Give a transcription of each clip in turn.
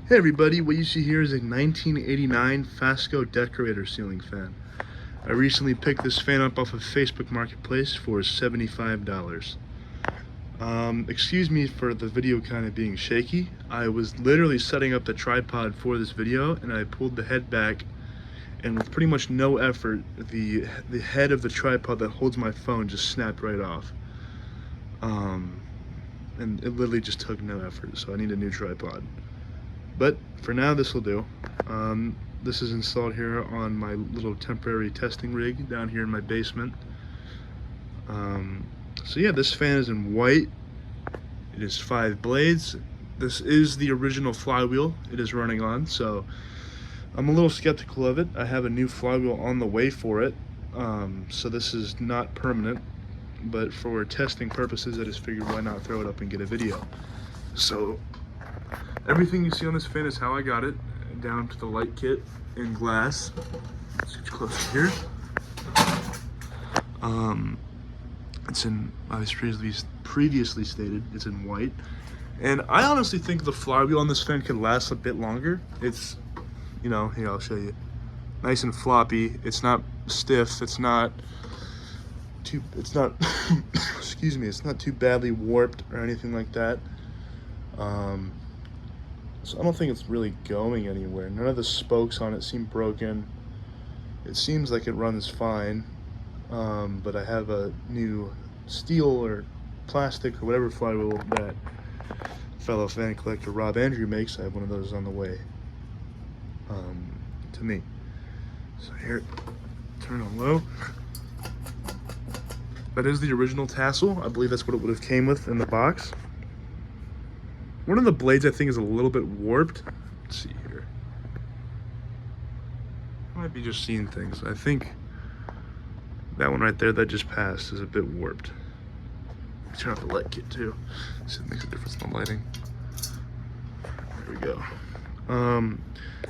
Hey everybody, what you see here is a 1989 Fasco Decorator ceiling fan. I recently picked this fan up off of Facebook Marketplace for $75. Excuse me for the video kind of being shaky. I was literally setting up the tripod for this video and I pulled the head back, and with pretty much no effort, the head of the tripod that holds my phone just snapped right off. And it literally just took no effort, so I need a new tripod. But for now, this will do. This is installed here on my little temporary testing rig down here in my basement. So yeah, this fan is in white. It is 5 blades. This is the original flywheel it is running on, so I'm a little skeptical of it. I have a new flywheel on the way for it, so this is not permanent, but for testing purposes I just figured why not throw it up and get a video. So everything you see on this fan is how I got it, down to the light kit in glass. Let's get closer here. It's in, as previously stated, it's in white. And I honestly think the flywheel on this fan could last a bit longer. It's, you know, here, I'll show you. Nice and floppy. It's not stiff. It's not too, excuse me, it's not too badly warped or anything like that. So I don't think it's really going anywhere. None of the spokes on it seem broken. It seems like it runs fine, but I have a new steel or plastic or whatever flywheel that fellow fan collector Rob Andrew makes. I have one of those on the way to me. So here, turn on low. That is the original tassel. I believe that's what it would have came with in the box. One of the blades I think is a little bit warped. Let's see here. I might be just seeing things. I think that one right there that just passed is a bit warped. Turn off the light kit too. See if it makes a difference in the lighting. There we go.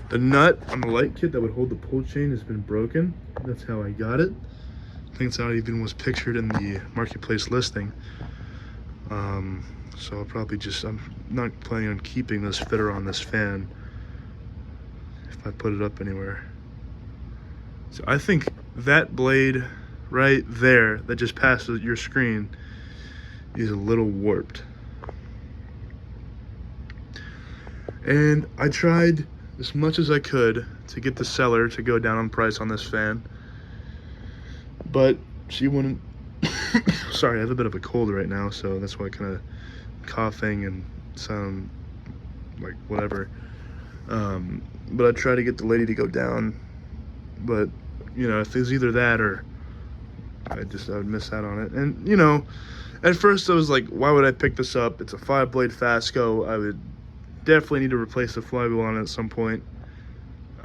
The nut on the light kit that would hold the pull chain has been broken. That's how I got it. I think that's how it even was pictured in the marketplace listing. So I'll probably just, I'm not planning on keeping this fitter on this fan if I put it up anywhere. So I think that blade right there that just passed your screen is a little warped. And I tried as much as I could to get the seller to go down on price on this fan, but she wouldn't. Sorry, I have a bit of a cold right now, so that's why I kind of coughing and sound like whatever. But I tried to get the lady to go down, but you know, if it's either that or I would miss out on it. And you know, at first I was like, why would I pick this up? It's a 5-blade Fasco. I would definitely need to replace the flywheel on it at some point.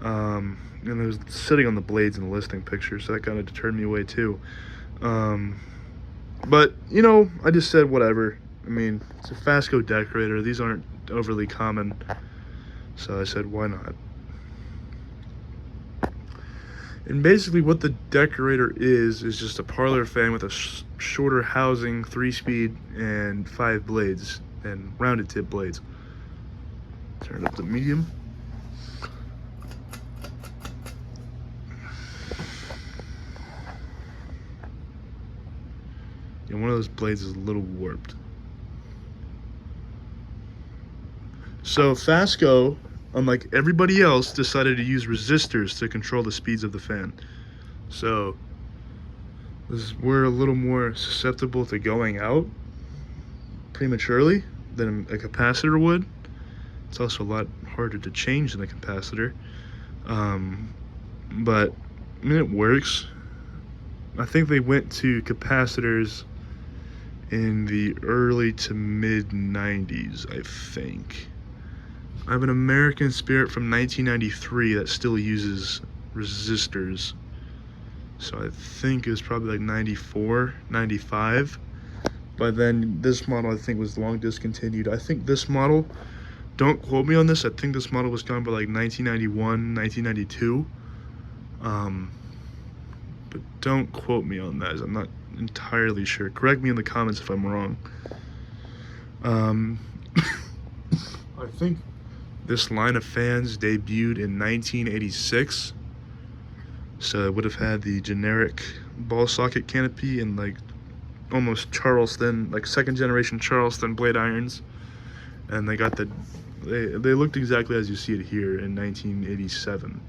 And it was sitting on the blades in the listing picture, so that kind of deterred me away too. But you know, I just said whatever. I mean, it's a Fasco Decorator. These aren't overly common, so I said, why not? And basically what the Decorator is just a parlor fan with a shorter housing, 3-speed, and 5 blades, and rounded tip blades. Turn it up to medium. And one of those blades is a little warped. So Fasco, unlike everybody else, decided to use resistors to control the speeds of the fan. So we're a little more susceptible to going out prematurely than a capacitor would. It's also a lot harder to change than a capacitor. But I mean, it works. I think they went to capacitors in the early to mid 90s, I think. I have an American Spirit from 1993 that still uses resistors. So I think it was probably like 94, 95. By then, this model I think was long discontinued. I think this model, don't quote me on this, I think this model was gone by like 1991, 1992. But don't quote me on that, as I'm not entirely sure. Correct me in the comments if I'm wrong. I think This line of fans debuted in 1986. So it would have had the generic ball socket canopy and like almost Charleston, like second generation Charleston blade irons. And they got they looked exactly as you see it here in 1987.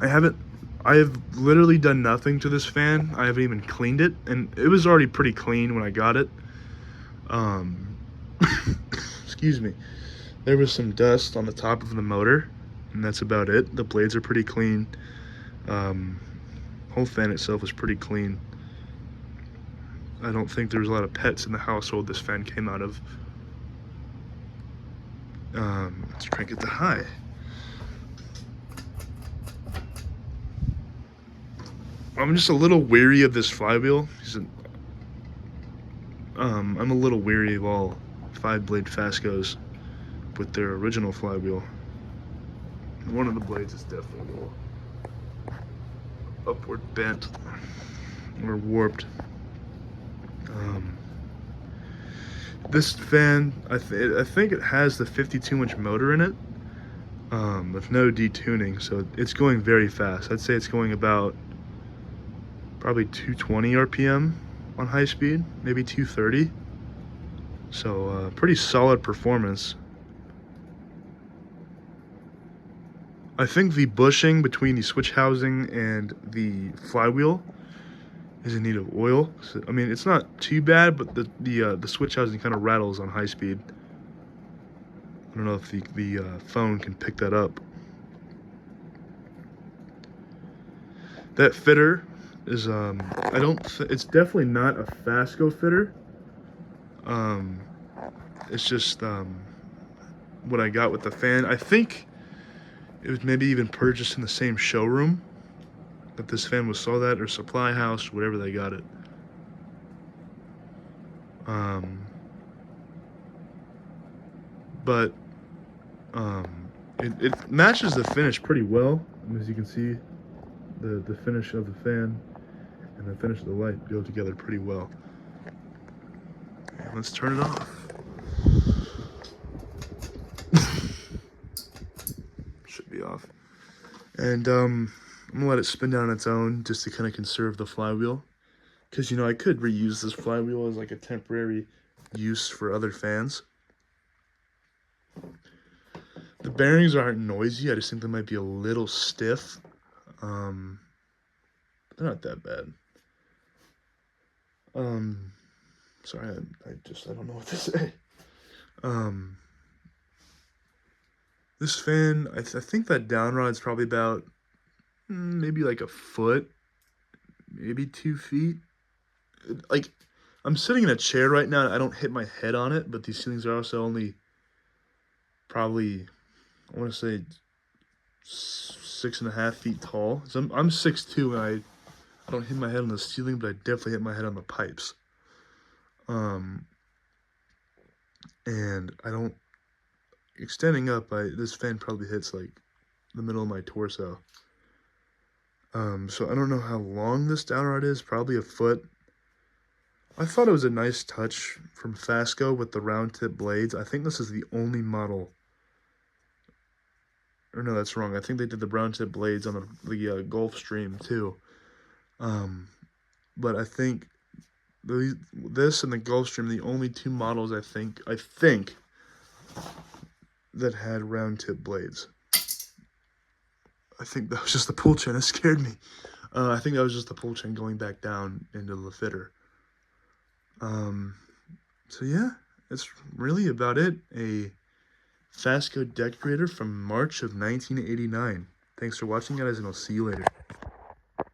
I have literally done nothing to this fan. I haven't even cleaned it, and it was already pretty clean when I got it. Excuse me. There was some dust on the top of the motor, and that's about it. The blades are pretty clean. Whole fan itself is pretty clean. I don't think there was a lot of pets in the household this fan came out of. Let's crank it to high. I'm just a little weary of this flywheel. I'm a little weary of all 5-blade Fascos with their original flywheel. One of the blades is definitely a little upward bent or warped. This fan, I think it has the 52-inch motor in it, with no detuning, so it's going very fast. I'd say it's going about probably 220 RPM on high speed, maybe 230. So pretty solid performance. I think the bushing between the switch housing and the flywheel is in need of oil. So, I mean, it's not too bad, but the switch housing kind of rattles on high speed. I don't know if the phone can pick that up. That fitter is it's definitely not a Fasco fitter. It's just what I got with the fan. I think it was maybe even purchased in the same showroom that this fan was sold at, or supply house, whatever they got it. But it matches the finish pretty well. As you can see, the finish of the fan and the finish of the light go together pretty well. And let's turn it off. Should be off. And I'm gonna let it spin down on its own just to kind of conserve the flywheel, because, you know, I could reuse this flywheel as like a temporary use for other fans. The bearings aren't noisy. I just think they might be a little stiff. They're not that bad. Sorry, I don't know what to say. This fan, I think that downrod's probably about maybe like a foot, maybe 2 feet. Like, I'm sitting in a chair right now. I don't hit my head on it, but these ceilings are also only probably, I want to say, 6.5 feet tall. So I'm 6'2", and I don't hit my head on the ceiling, but I definitely hit my head on the pipes. And I don't, extending up, this fan probably hits like the middle of my torso. So I don't know how long this downrod is, probably a foot. I thought it was a nice touch from Fasco with the round tip blades. I think this is the only model, or no, that's wrong. I think they did the round tip blades on the Gulfstream too. But I think this and the Gulfstream, the only 2 models I think that had round tip blades. I think that was just the pull chain. That scared me. I think that was just the pull chain going back down into the fitter. So yeah, that's really about it. A Fasco Decorator from March of 1989. Thanks for watching, guys, and I'll see you later.